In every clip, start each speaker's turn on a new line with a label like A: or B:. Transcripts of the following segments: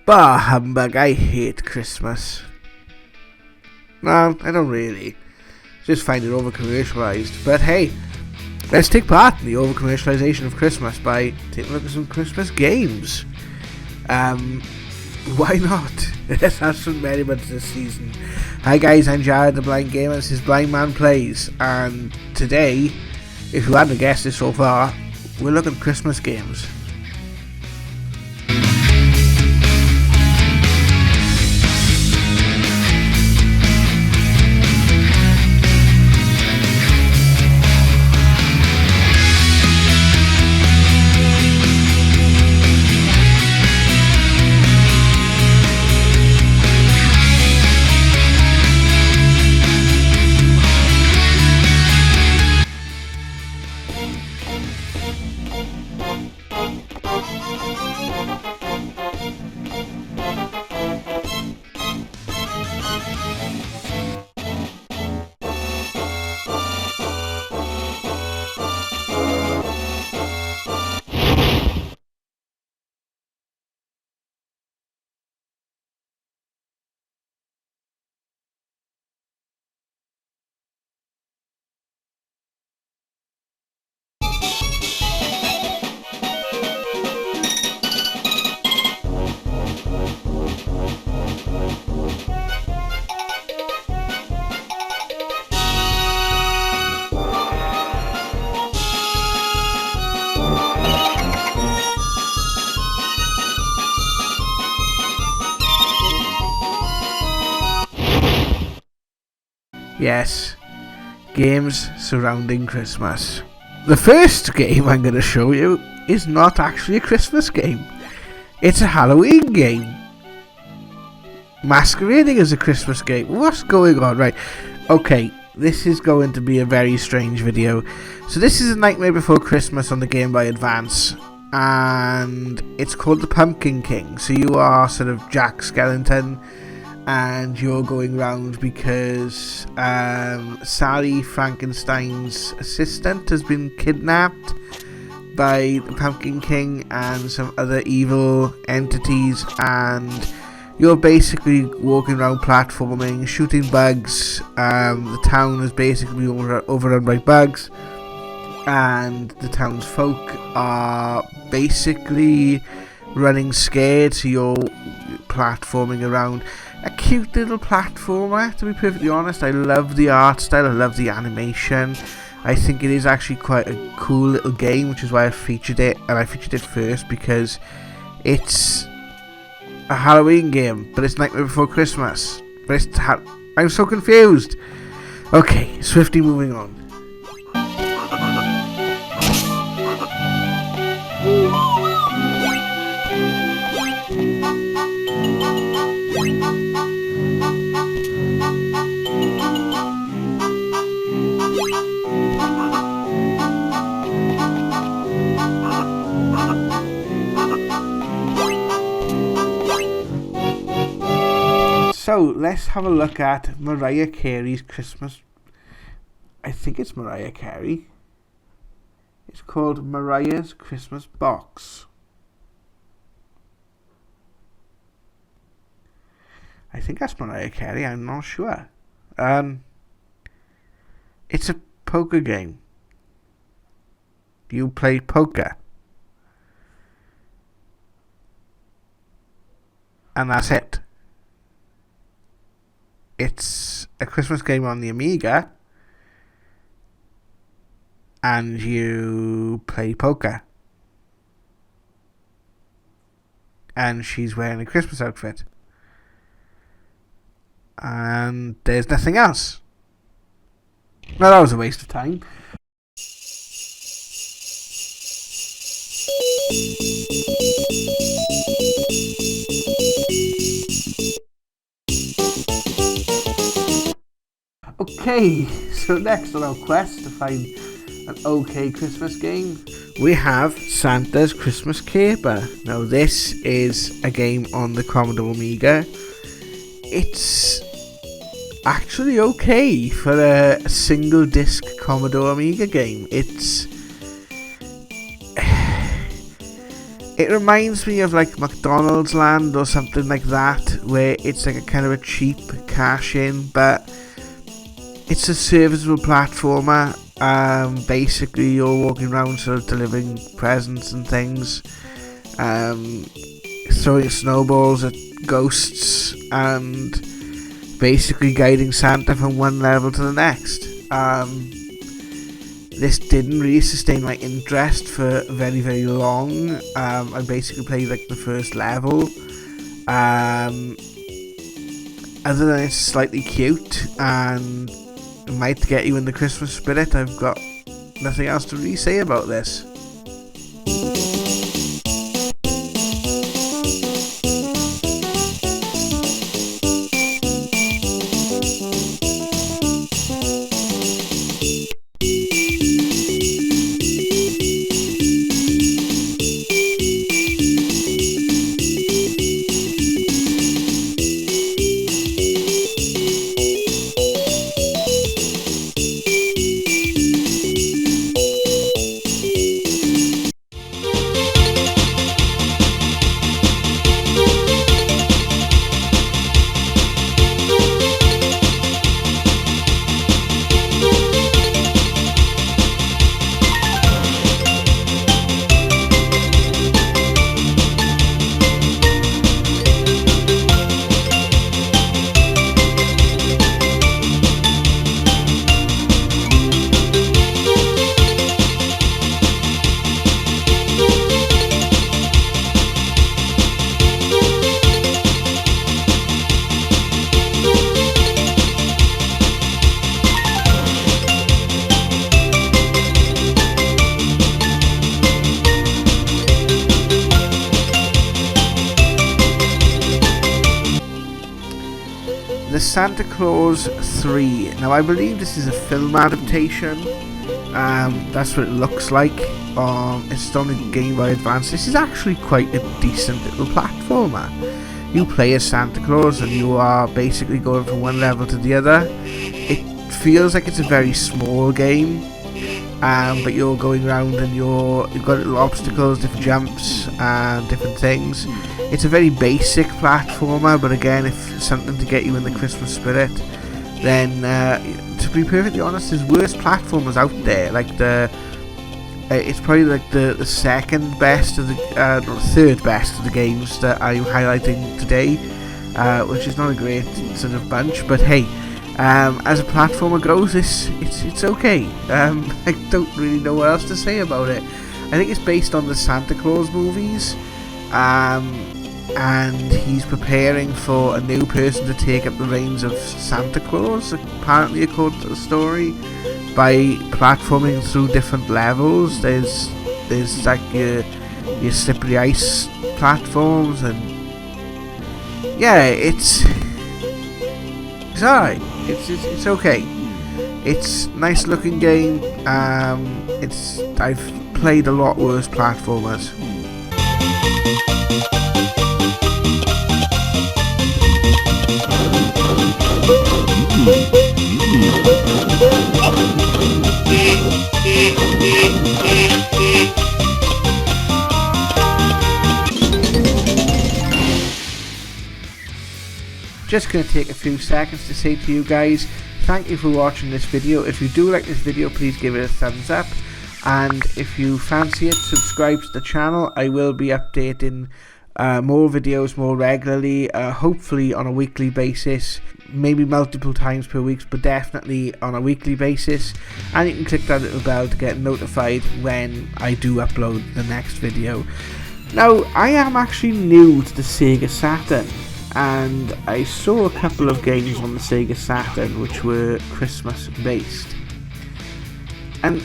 A: Bah humbug, I hate Christmas. No, I don't really. Just find it over-commercialised. But hey, let's take part in the over-commercialisation of Christmas by taking a look at some Christmas games. Why not? Let's have some merriment this season. Hi guys, I'm Jared the Blind Gamer, this is Blind Man Plays, and today, if you hadn't guessed it so far, we're looking at Christmas games. Yes, games surrounding Christmas. The first game I'm going to show you is not actually a Christmas game. It's a Halloween game. Masquerading as a Christmas game. What's going on? Right, okay, this is going to be a very strange video. So this is A Nightmare Before Christmas on the Game Boy Advance. And it's called The Pumpkin King. So you are sort of Jack Skellington. And you're going round because Sally, Frankenstein's assistant, has been kidnapped by the Pumpkin King and some other evil entities, and you're basically walking around platforming, shooting bugs. The town is basically overrun by bugs, and the townsfolk are basically running scared, so you're platforming around. A cute little platformer, to be perfectly honest. I love the art style, I love the animation. I think it is actually quite a cool little game, which is why I featured it, and I featured it first because it's a Halloween game, but it's Nightmare Before Christmas. But it's I'm so confused. Okay, swiftly moving on. So, let's have a look at Mariah Carey's Christmas. I think it's Mariah Carey. It's called Mariah's Christmas Box. I think that's Mariah Carey, I'm not sure. It's a poker game. You play poker. And that's it. It's a Christmas game on the Amiga, and you play poker. And she's wearing a Christmas outfit. And there's nothing else. Well, that was a waste of time. Okay, so next on our quest to find an okay Christmas game, we have Santa's Christmas Caper. Now this is a game on the Commodore Amiga. It's actually okay for a single disc Commodore Amiga game. It's It reminds me of like McDonald's Land or something like that, where it's like a kind of a cheap cash-in, but it's a serviceable platformer. Basically, you're walking around sort of delivering presents and things, throwing snowballs at ghosts, and basically guiding Santa from one level to the next. This didn't really sustain my interest for very, very long. I basically played like the first level. Other than it's slightly cute and it might get you in the Christmas spirit, I've got nothing else to really say about this. The Santa Claus 3. Now I believe this is a film adaptation. That's what it looks like. It's on the Game Boy Advance. This is actually quite a decent little platformer. You play as Santa Claus and you are basically going from one level to the other. It feels like it's a very small game, but you're going around and you've got little obstacles, different jumps and different things. It's a very basic platformer, but again, if something to get you in the Christmas spirit, then to be perfectly honest, there's worse platformers out there. Like it's probably like the second best of the third best of the games that I'm highlighting today, which is not a great sort of bunch, but hey, as a platformer goes, it's okay. I don't really know what else to say about it. I think it's based on the Santa Claus movies, and he's preparing for a new person to take up the reins of Santa Claus, apparently according to the story, by platforming through different levels. There's like your slippery ice platforms, and yeah, it's alright. It's okay. It's a nice looking game. I've played a lot worse platformers. Just going to take a few seconds to say to you guys, thank you for watching this video. If you do like this video, please give it a thumbs up, and if you fancy it, subscribe to the channel. I will be updating more videos more regularly, hopefully on a weekly basis, maybe multiple times per week, but definitely on a weekly basis. And you can click that little bell to get notified when I do upload the next video. Now, I am actually new to the Sega Saturn, and I saw a couple of games on the Sega Saturn which were Christmas based, and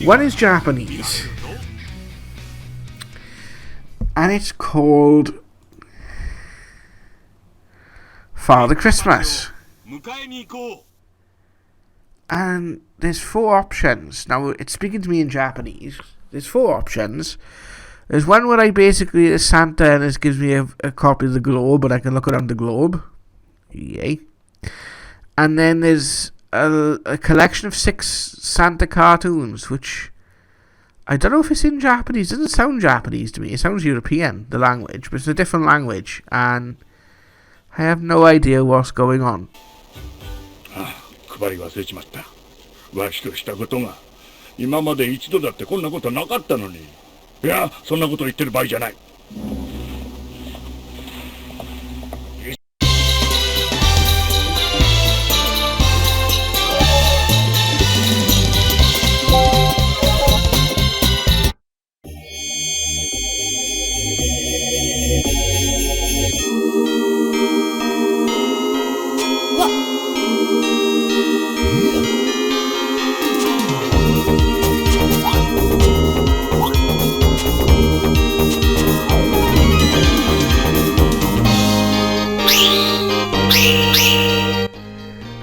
A: one is Japanese, and it's called Father Christmas, and there's 4 options. Now it's speaking to me in Japanese. There's 4 options. There's one where I basically, as Santa, and it gives me a copy of the globe, and I can look around the globe. Yay. And then there's a collection of 6 Santa cartoons, which I don't know if it's in Japanese. It doesn't sound Japanese to me. It sounds European, the language, but it's a different language, and I have no idea what's going on.
B: 配り忘れちまった。わしとしたことが今まで一度だってこんなことなかったのに。いや、そんなこと言ってる場合じゃない。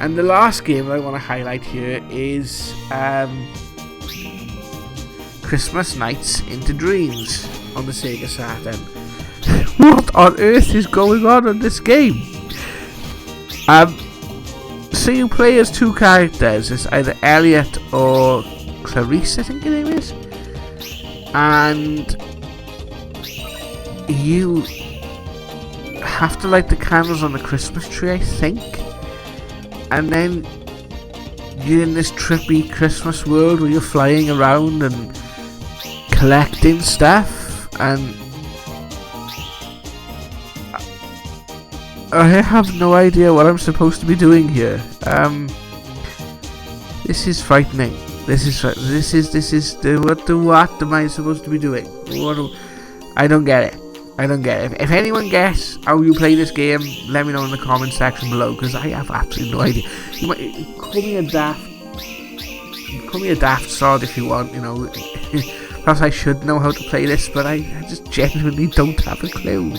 A: And the last game I want to highlight here is Christmas Nights into Dreams on the Sega Saturn. What on earth is going on in this game? So you play as two characters. It's either Elliot or Clarice, I think her name is. And you have to light the candles on the Christmas tree, I think. And then you're in this trippy Christmas world where you're flying around and collecting stuff, and I have no idea what I'm supposed to be doing here. This is frightening. What am I supposed to be doing? I don't get it. If anyone gets how you play this game, let me know in the comment section below, because I have absolutely no idea. You might call me a daft sod if you want, you know. Perhaps I should know how to play this, but I just genuinely don't have a clue.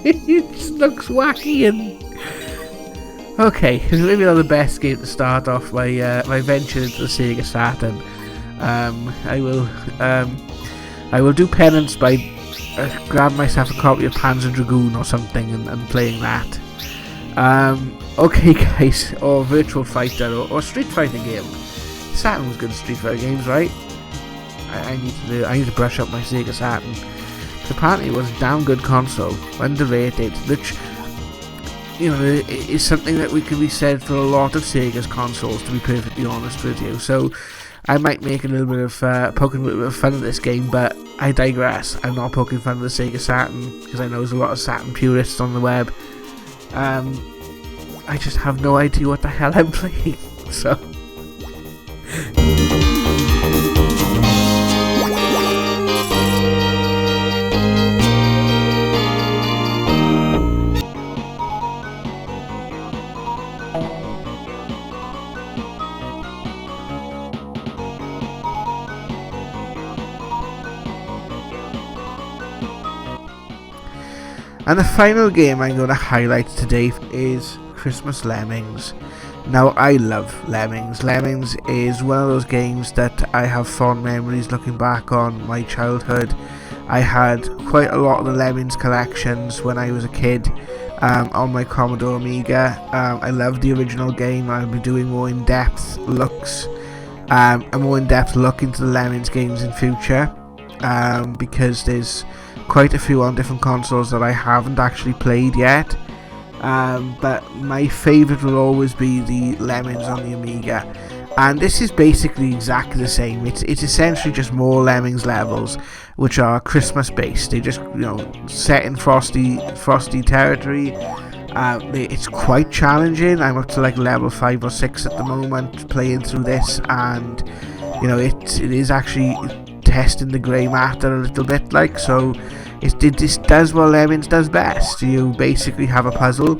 A: It just looks wacky and... Okay, it's maybe not the best game to start off my venture into the Sega Saturn. I will do penance by grab myself a copy of Panzer Dragoon or something and playing that. Okay guys, or Virtual Fighter or Street Fighter game. Saturn was good at Street Fighter games, right? I need to brush up my Sega Saturn. But apparently it was a damn good console, underrated, which, you know, is something that can be said for a lot of Sega's consoles, to be perfectly honest with you. So I might make a little bit of poking a little bit of fun at this game, but I digress. I'm not poking fun at the Sega Saturn, because I know there's a lot of Saturn purists on the web. I just have no idea what the hell I'm playing, so... And the final game I'm going to highlight today is Christmas Lemmings. Now, I love Lemmings. Lemmings is one of those games that I have fond memories looking back on my childhood. I had quite a lot of the Lemmings collections when I was a kid on my Commodore Amiga. I love the original game. I'll be doing more in-depth looks, a more in-depth look into the Lemmings games in future, because there's quite a few on different consoles that I haven't actually played yet. But my favourite will always be the Lemmings on the Amiga, and this is basically exactly the same. It's essentially just more Lemmings levels, which are Christmas based. They just, you know, set in frosty territory. It's quite challenging. I'm up to like level 5 or 6 at the moment playing through this, and you know, it is actually testing the grey matter a little bit, like, so this does what Lemmings does best. You basically have a puzzle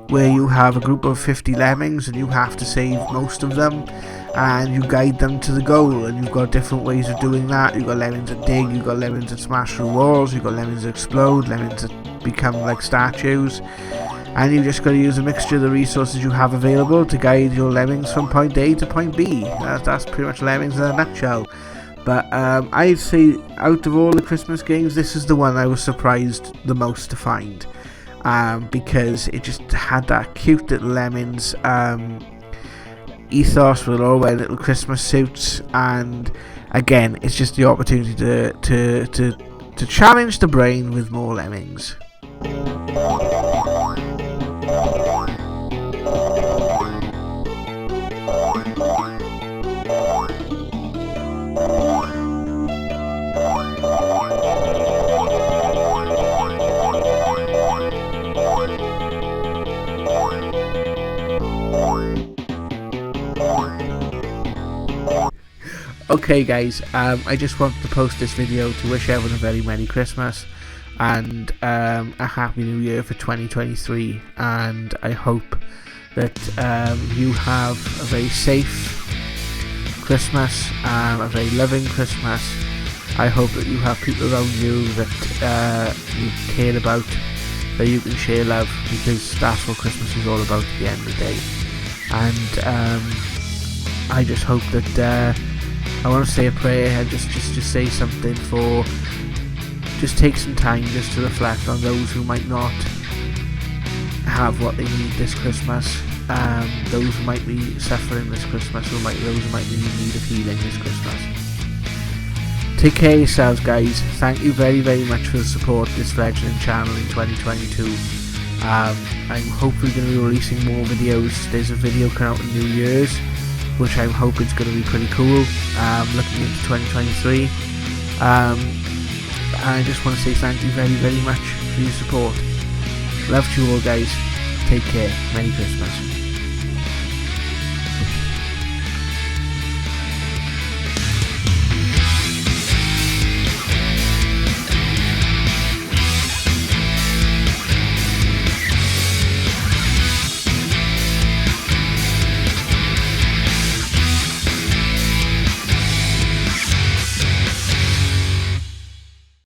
A: where you have a group of 50 lemmings and you have to save most of them, and you guide them to the goal, and you've got different ways of doing that. You've got lemmings that dig, you've got lemmings that smash through walls, you've got lemmings that explode, lemmings that become like statues, and you just got to use a mixture of the resources you have available to guide your lemmings from point A to point B. That's pretty much Lemmings in a nutshell. But I'd say out of all the Christmas games, this is the one I was surprised the most to find, because it just had that cute little Lemmings ethos. We'll all wear little Christmas suits, and again, it's just the opportunity to challenge the brain with more Lemmings. Okay guys, I just wanted to post this video to wish everyone a very Merry Christmas and a Happy New Year for 2023, and I hope that you have a very safe Christmas, a very loving Christmas. I hope that you have people around you that you care about, that you can share love, because that's what Christmas is all about at the end of the day. And I just hope that I want to say a prayer and just say something for, just take some time just to reflect on those who might not have what they need this Christmas, those who might be suffering this Christmas, those who might be in need of healing this Christmas. Take care of yourselves guys. Thank you very much for the support of this fledgling channel in 2022. I'm hopefully going to be releasing more videos. There's a video coming out on New Year's, which I'm hoping is going to be pretty cool, looking into 2023. I just want to say thank you very much for your support. Love to you all guys. Take care. Merry Christmas.